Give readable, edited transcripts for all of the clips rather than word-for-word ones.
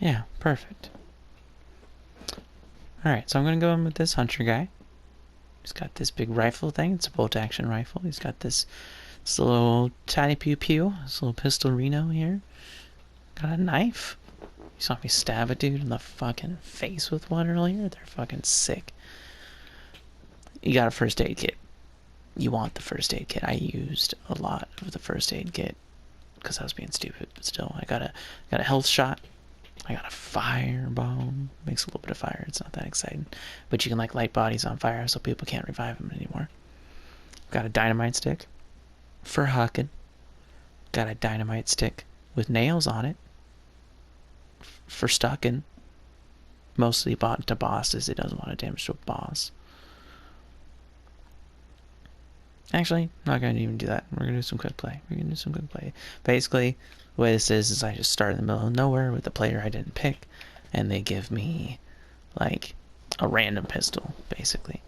Yeah, perfect. Alright, so I'm going to go in with this hunter guy. He's got this big rifle thing. It's a bolt-action rifle. He's got this little tiny pew-pew. This little pistol Reno here. Got a knife. You saw me stab a dude in the fucking face with one earlier? They're fucking sick. You got a first aid kit. You want the first aid kit. I used a lot of the first aid kit because I was being stupid, but still. I got a health shot. I got a firebomb. Makes a little bit of fire. It's not that exciting. But you can like light bodies on fire so people can't revive them anymore. Got a dynamite stick for hucking. Got a dynamite stick with nails on it for stucking. Mostly bought to bosses. It doesn't want to damage to a boss. Actually, not going to even do that. We're going to do some quick play. Basically, the way this is I just start in the middle of nowhere with a player I didn't pick, and they give me, like, a random pistol, basically.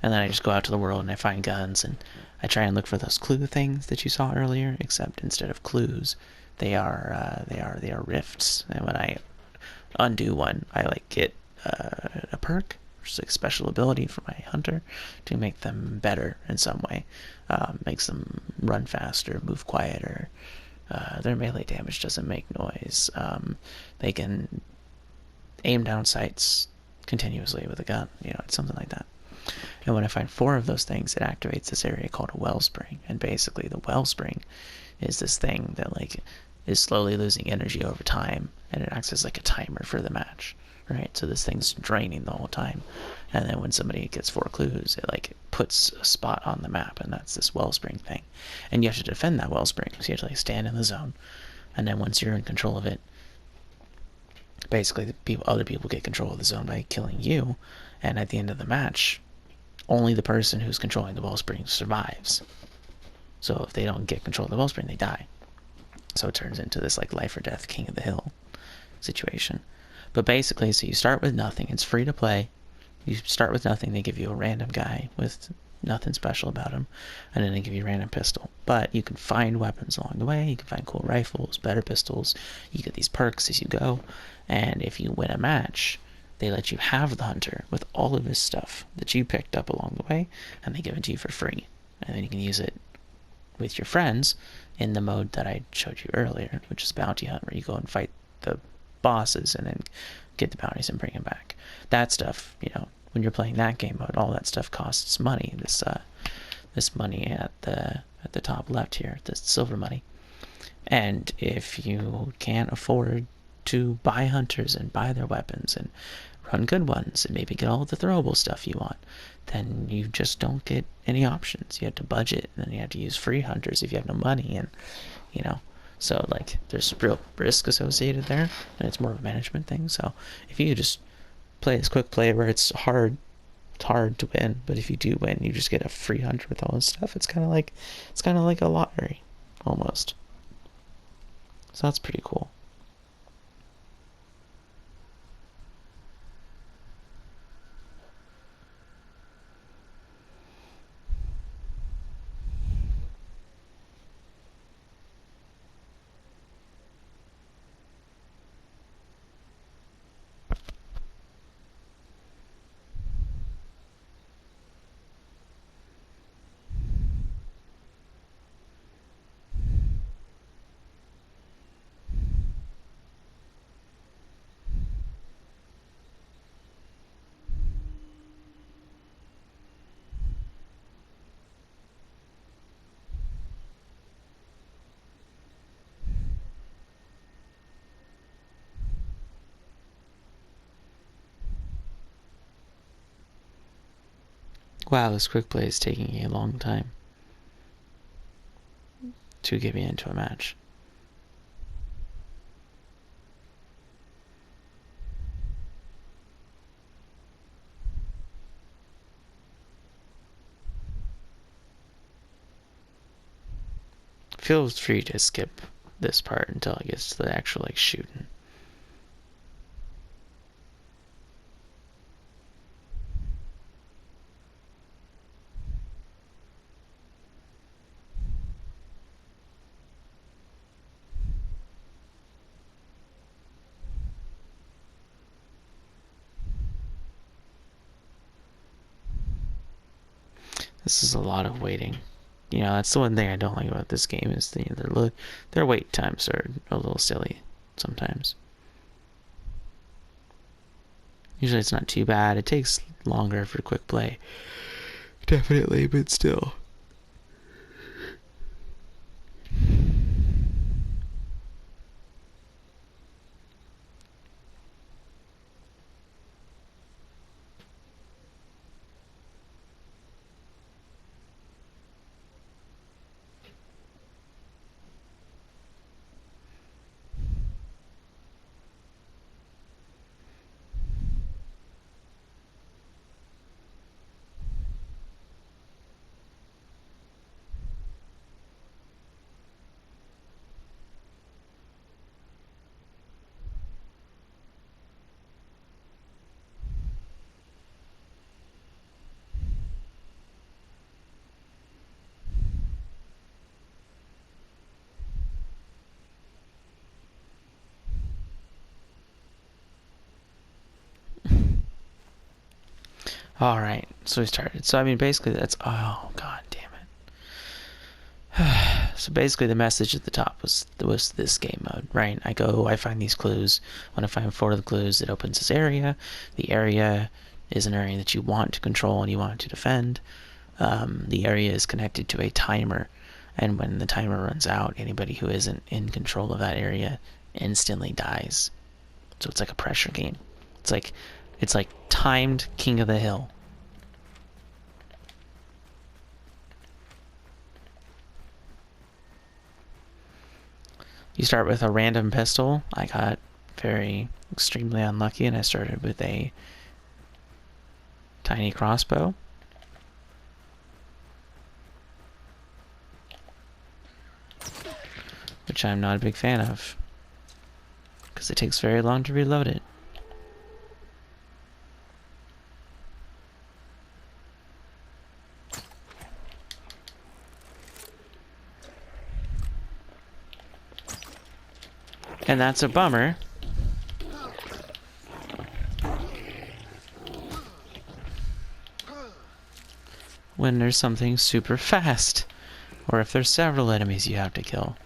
And then I just go out to the world and I find guns, and I try and look for those clue things that you saw earlier, except instead of clues, they are rifts. And when I undo one, I, like, get a perk, a special ability for my hunter to make them better in some way. Makes them run faster, move quieter. Their melee damage doesn't make noise. They can aim down sights continuously with a gun. It's something like that. And when I find 4 of those things, it activates this area called a wellspring. And basically the wellspring is this thing that like is slowly losing energy over time, and it acts as like a timer for the match. Right, so this thing's draining the whole time, and then when somebody gets 4 clues, it like puts a spot on the map, and that's this wellspring thing. And you have to defend that wellspring, so you have to like stand in the zone, and then once you're in control of it, basically other people get control of the zone by killing you, and at the end of the match, only the person who's controlling the wellspring survives. So if they don't get control of the wellspring, they die. So it turns into this like life or death king of the hill situation. But basically, so you start with nothing. It's free to play. You start with nothing. They give you a random guy with nothing special about him, and then they give you a random pistol. But you can find weapons along the way. You can find cool rifles, better pistols. You get these perks as you go. And if you win a match, they let you have the hunter with all of his stuff that you picked up along the way, and they give it to you for free. And then you can use it with your friends in the mode that I showed you earlier, which is Bounty Hunt, where you go and fight the bosses and then get the bounties and bring them back. That stuff, when you're playing that game mode, all that stuff costs money. This money at the top left here, the silver money. And if you can't afford to buy hunters and buy their weapons and run good ones and maybe get all the throwable stuff you want, then you just don't get any options. You have to budget, and then you have to use free hunters if you have no money, and so like there's real risk associated there, and it's more of a management thing. So if you just play this quick play where it's hard to win, but if you do win, you just get a free hunter with all this stuff. It's kind of like a lottery almost. So that's pretty cool. Wow, this quick play is taking a long time to get me into a match. Feel free to skip this part until it gets to the actual like shooting. This is a lot of waiting. You know, that's the one thing I don't like about this game is their wait times are a little silly sometimes. Usually it's not too bad. It takes longer for quick play. Definitely, but still. Alright, so we started. So, I mean, basically that's... Oh, god damn it. So basically the message at the top was this game mode, right? I find these clues. When I find 4 of the clues, it opens this area. The area is an area that you want to control and you want to defend. The area is connected to a timer, and when the timer runs out, anybody who isn't in control of that area instantly dies. So it's like a pressure game. It's like timed King of the Hill. You start with a random pistol. I got very extremely unlucky and I started with a tiny crossbow. Which I'm not a big fan of, because it takes very long to reload it. And that's a bummer. When there's something super fast, or if there's several enemies you have to kill.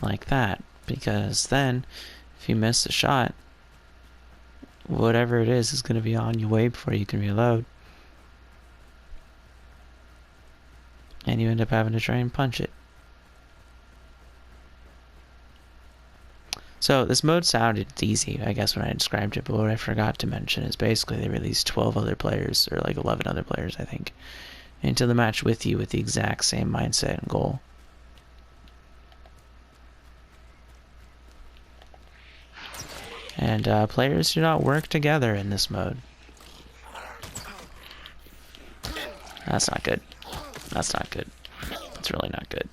Like that, because then if you miss a shot, whatever it is going to be on you way before you can reload, and you end up having to try and punch it. So this mode sounded easy, I guess, when I described it, but what I forgot to mention is basically they released 12 other players, or like 11 other players, I think, into the match with you with the exact same mindset and goal. And players do not work together in this mode. That's not good. That's not good. That's really not good.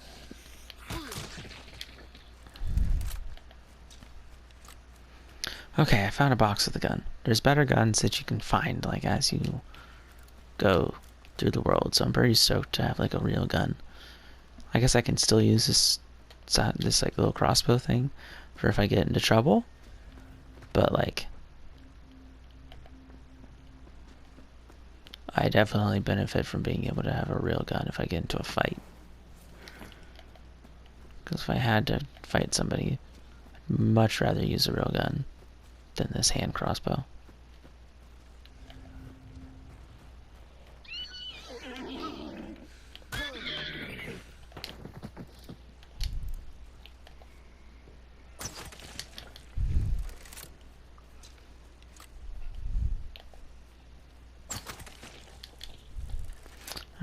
Okay, I found a box with a gun. There's better guns that you can find, like, as you go through the world, so I'm pretty stoked to have, like, a real gun. I guess I can still use this like, little crossbow thing for if I get into trouble. But, like, I definitely benefit from being able to have a real gun if I get into a fight. Because if I had to fight somebody, I'd much rather use a real gun than this hand crossbow.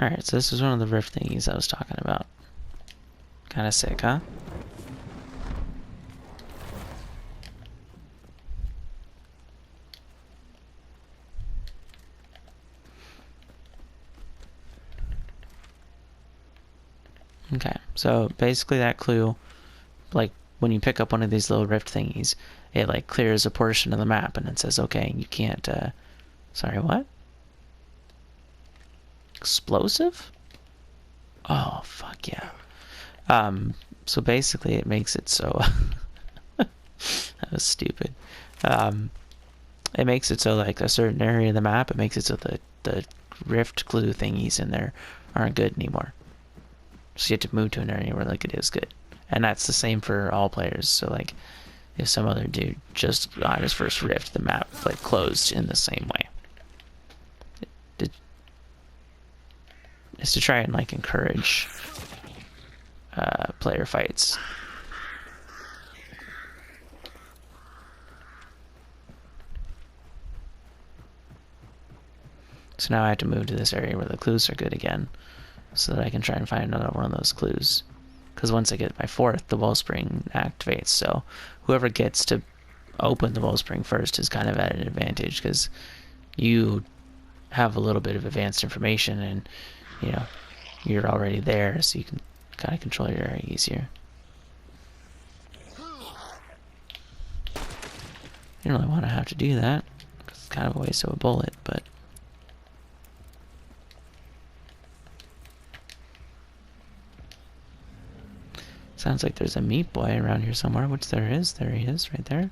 Alright, so this was one of the rift thingies I was talking about. Kinda sick, huh? Okay, so basically that clue, like, when you pick up one of these little rift thingies, it, like, clears a portion of the map, and it says, okay, you can't, sorry, what? Explosive? Oh, fuck yeah. So basically it makes it so... that was stupid. It makes it so, like, a certain area of the map, it makes it so the rift clue thingies in there aren't good anymore. So you have to move to an area where, like, it is good. And that's the same for all players. So, like, if some other dude just got his first rift, the map, like, closed in the same way. It's to try and, like, encourage player fights. So now I have to move to this area where the clues are good again, so that I can try and find another one of those clues. Because once I get my fourth, the wellspring activates, so whoever gets to open the wellspring first is kind of at an advantage, because you have a little bit of advanced information, and, you know, you're already there, so you can kind of control your area easier. You don't really want to have to do that, because it's kind of a waste of a bullet, but... Sounds like there's a meat boy around here somewhere, which there is. There he is, right there.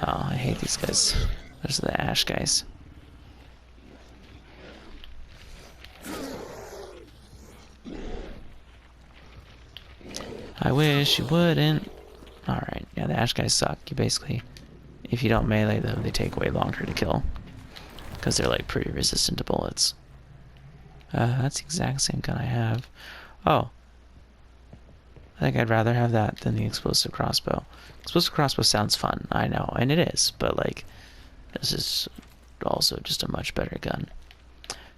Oh, I hate these guys. Those are the ash guys. I wish you wouldn't. Alright, yeah, the ash guys suck. You basically, if you don't melee them, they take way longer to kill. Because they're, like, pretty resistant to bullets. That's the exact same gun I have. Oh. I think I'd rather have that than the explosive crossbow. Explosive crossbow sounds fun, I know, and it is, but, like, this is also just a much better gun.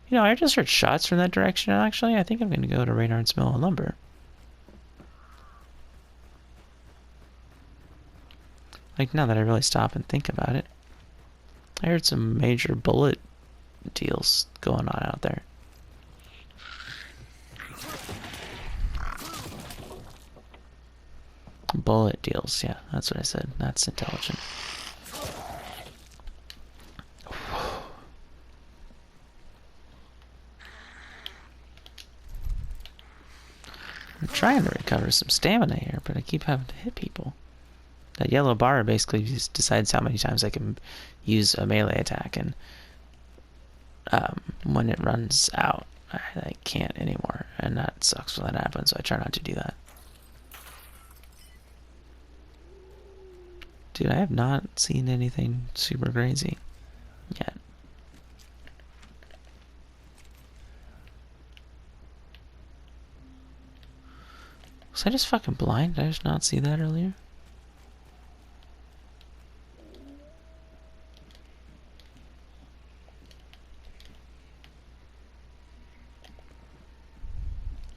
You know, I just heard shots from that direction, and actually, I think I'm going to go to Reynard's Mill and Lumber. Like, now that I really stop and think about it. I heard some major bullet deals going on out there. Bullet deals, yeah, that's what I said. That's intelligent. I'm trying to recover some stamina here, but I keep having to hit people. That yellow bar basically just decides how many times I can use a melee attack, and when it runs out, I can't anymore, and that sucks when that happens, so I try not to do that. Dude, I have not seen anything super crazy yet. Was I just fucking blind? Did I just not see that earlier?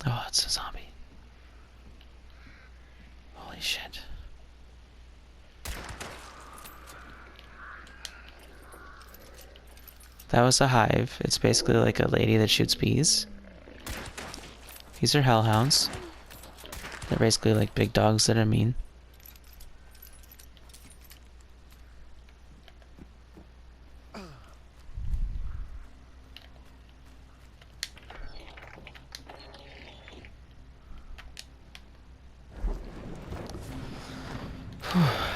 Oh, it's a zombie. Holy shit. That was a hive. It's basically like a lady that shoots bees. These are hellhounds. They're basically like big dogs that are mean.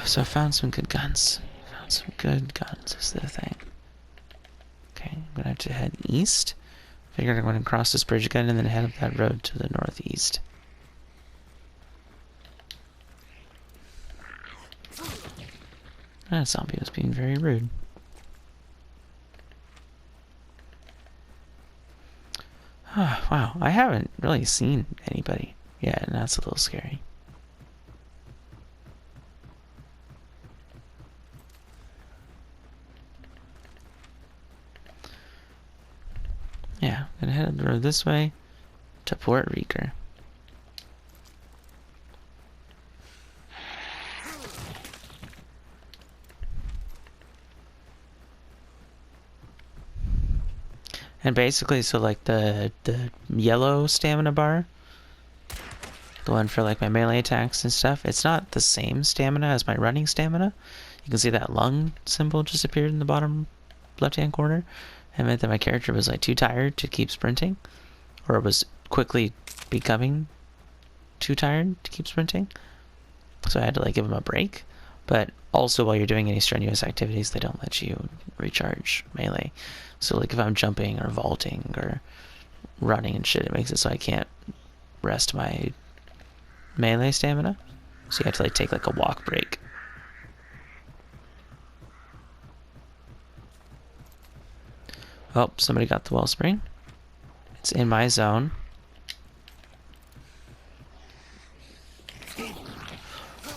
So I found some good guns. Found some good guns is the thing. Okay, I'm gonna have to head east. Figured I'm going to cross this bridge again and then head up that road to the northeast. That zombie was being very rude. Oh, wow, I haven't really seen anybody yet, and that's a little scary. head up the road this way to Port Rica. And basically, so like the yellow stamina bar, the one for like my melee attacks and stuff, it's not the same stamina as my running stamina. You can see that lung symbol just appeared in the bottom left-hand corner. It meant that my character was like too tired to keep sprinting, or was quickly becoming too tired to keep sprinting. So I had to like give him a break. But also while you're doing any strenuous activities, they don't let you recharge melee. So like if I'm jumping or vaulting or running and shit, it makes it so I can't rest my melee stamina. So you have to like take like a walk break. Oh, somebody got the wellspring. It's in my zone.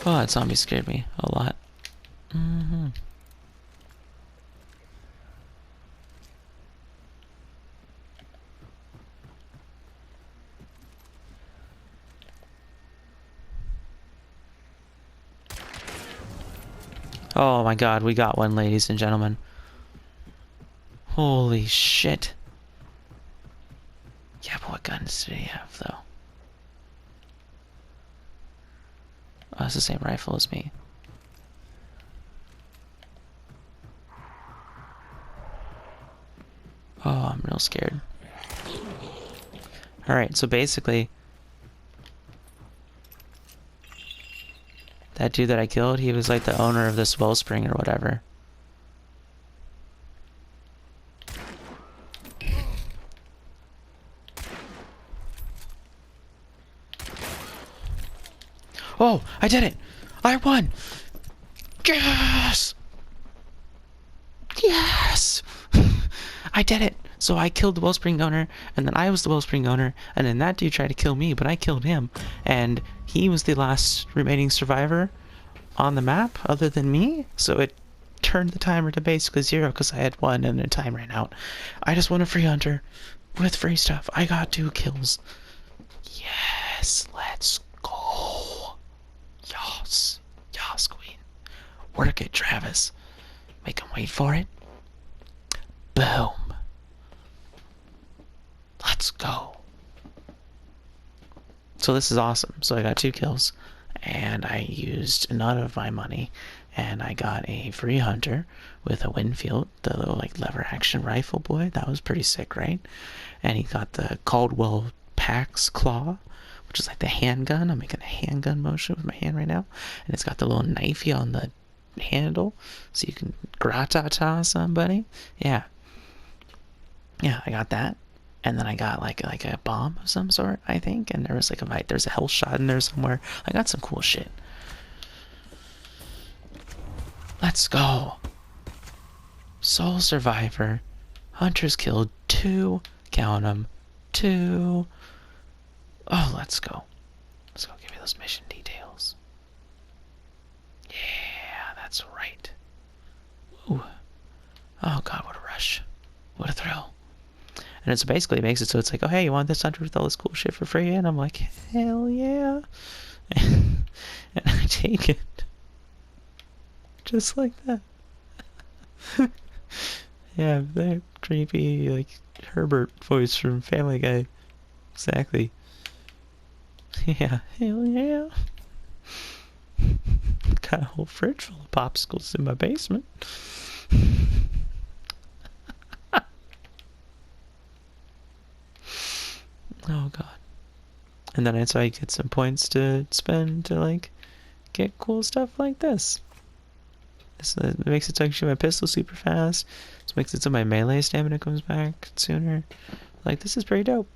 Oh, that zombie scared me a lot. Oh my god, we got one, ladies and gentlemen. Holy shit. Yeah, but what guns did he have, though? Oh, it's the same rifle as me. Oh, I'm real scared. Alright, so basically, that dude that I killed, he was like the owner of this wellspring or whatever. Oh, I did it! I won! Yes! Yes! I did it! So I killed the wellspring owner, and then I was the wellspring owner, and then that dude tried to kill me, but I killed him. And he was the last remaining survivor on the map, other than me. So it turned the timer to basically 0, because I had won and the time ran out. I just won a free hunter with free stuff. I got 2 kills. Yes, let's go. Yas. Yas, queen. Work it, Travis. Make him wait for it. Boom. Let's go. So this is awesome. So I got 2 kills, and I used none of my money, and I got a free hunter with a Winfield, the little like lever action rifle boy. That was pretty sick, right? And he got the Caldwell Pax Claw, which is like the handgun. I'm making a handgun motion with my hand right now, and it's got the little knifey on the handle, so you can gratata somebody. Yeah, I got that. And then I got like a bomb of some sort, I think. And there was like there's a health shot in there somewhere. I got some cool shit. Let's go. Sole survivor. Hunters killed 2. Count them. 2. Oh, let's go. Let's go. Give me those mission details. Yeah, that's right. Ooh. Oh god, what a rush. What a thrill. And it's basically makes it so it's like, oh hey, you want this hunter with all this cool shit for free? And I'm like, hell yeah. And I take it. Just like that. Yeah, that creepy like Herbert voice from Family Guy. Exactly. Yeah, hell yeah. Got a whole fridge full of popsicles in my basement. Oh god. And then that's how you get some points to spend to like get cool stuff like this. It makes it so I can shoot my pistol super fast. This makes it so my melee stamina comes back sooner. Like, this is pretty dope.